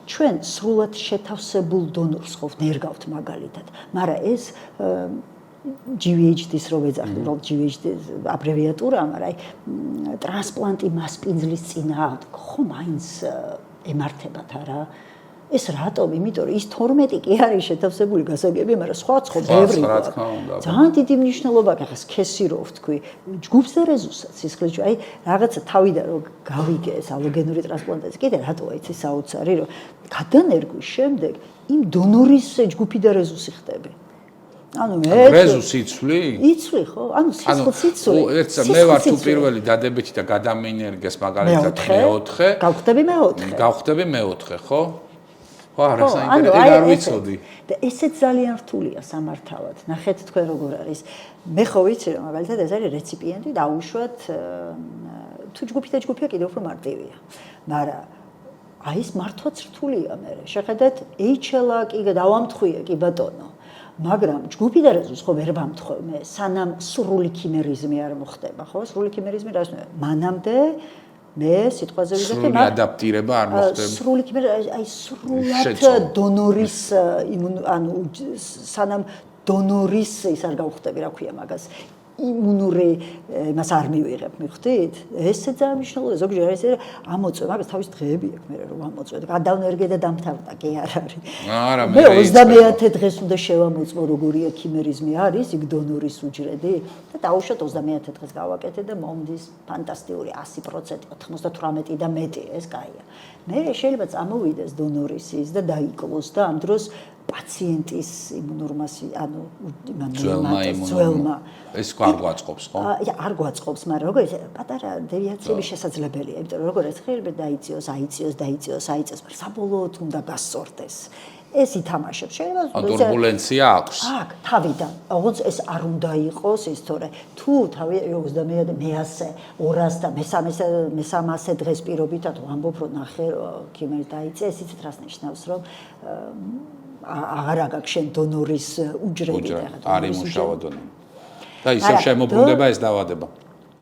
ჩვენ სრულად შეთავსებულ დონორს ხო ნერგავთ მაგალითად, მაგრამ ეს GVHD-ს რო ვეძახი, რომ GVHD-ის აბრევიატურაა, მაგრამ ტრანსპლანტი მასპინძლის წინააღმდეგ ხო მაინც ემართებათ არა? ეს რატომ? იმიტომ რომ ის 12 კი არის შეთავსებული გასაგები, მაგრამ სხვა ბევრი. ძალიან დიდი მნიშვნელობა აქვს სქესი რო ვთქვი, ჯგუფს და რეზუსაც სისხლის აი რაღაცა თავიდან რო გავიგე ეს ალოგენური ტრანსპლანტაცია, კიდე რატოა იცი საოცარი, რომ გადანერგვის შემდეგ იმ დონორის ჯგუფი და რეზუსი ხდები. ანუ რეზუსი იცვლი? იცვლი ხო? ანუ სისხლს იცვლი. ერთსა მე ვარ თუ პირველი დადებითი და გადამინერგეს მაგალითად მეოთხე. გავხდები მეოთხე, ხო? ხო, არ ვიცოდი. და ესეც ძალიან რთულია სამართავად. ნახეთ თქვენ როგორ არის. მე ხო ვიცი რომ მაგალითად ეს არის რეციპიენტი და აუშვათ თუ ჯგუფი და ჯგუფია კიდევ უფრო მარტივია. მაგრამ აი ეს მართვაც რთულია მე. შეხედეთ HLA კი დავამთხვია კი ბატონო. მაგრამ ჯგუფი და რეზუს ხო ვერ ვამთხოვ მე, სანამ სრული ქიმერიზმი არ მოხდება, ხო? სრული ქიმერიზმი რა არის? მანამდე მე სიტყვაზე ვიზახე, სრული ადაპტირება არ მოხდება. სრული ქიმერიზმი, აი სრულად დონორის ანუ სანამ დონორის ის არ გავხდები, რა ქვია მაგას. იმუნური მას არ მივიღებ, მიხვდით? ესე ძალიან მნიშვნელოვანია. ზოგჯერ არის ამოწვე, მაგას თავის დღეები აქვს მე რომ ამოწვე. გადავნერგე და დამთავრდა, კი არ არის. არა, მე 30 დღეს უნდა შევამოწმო როგორია ქიმერიზმი არის, იქ დონორის უჯრედი და დაუშვათ 30 დღეს გავაკეთე და მომდის ფანტასტიკური 100%, 98 და მეტი, ეს კაია. მე შეიძლება წამოვიდეს დონორის ის და დაიკლოს და ამ დროს პაციენტის იმუნორმასი, ანუ ძველმა ეს არ გვაწყობს, ხო? არ გვაწყობს, მაგრამ როგორ ის პატარა დევიაციები შესაძლებელია, იმიტომ რომ როგორ ეს ხელი დაიწიოს, აიწიოს, მაგრამ საბოლოოდ უნდა გასწორდეს. ეს ითამაშებს. შეიძლება ტურბულენცია აქვს. აქ თავიდან. ოღონდ ეს არ უნდა იყოს ის, თორე თუ თავი 30 მე100, 200 და მე300 დღეს პირობითად ვამბობ რომ ნახე ქიმერი დაიწია, ეს იცით რას ნიშნავს, რომ აღარ აგაქვს შენ დონორის უჯრედი და არ იმუშავა დონორი. და ისევ შემოbrunდება ეს დაავადება.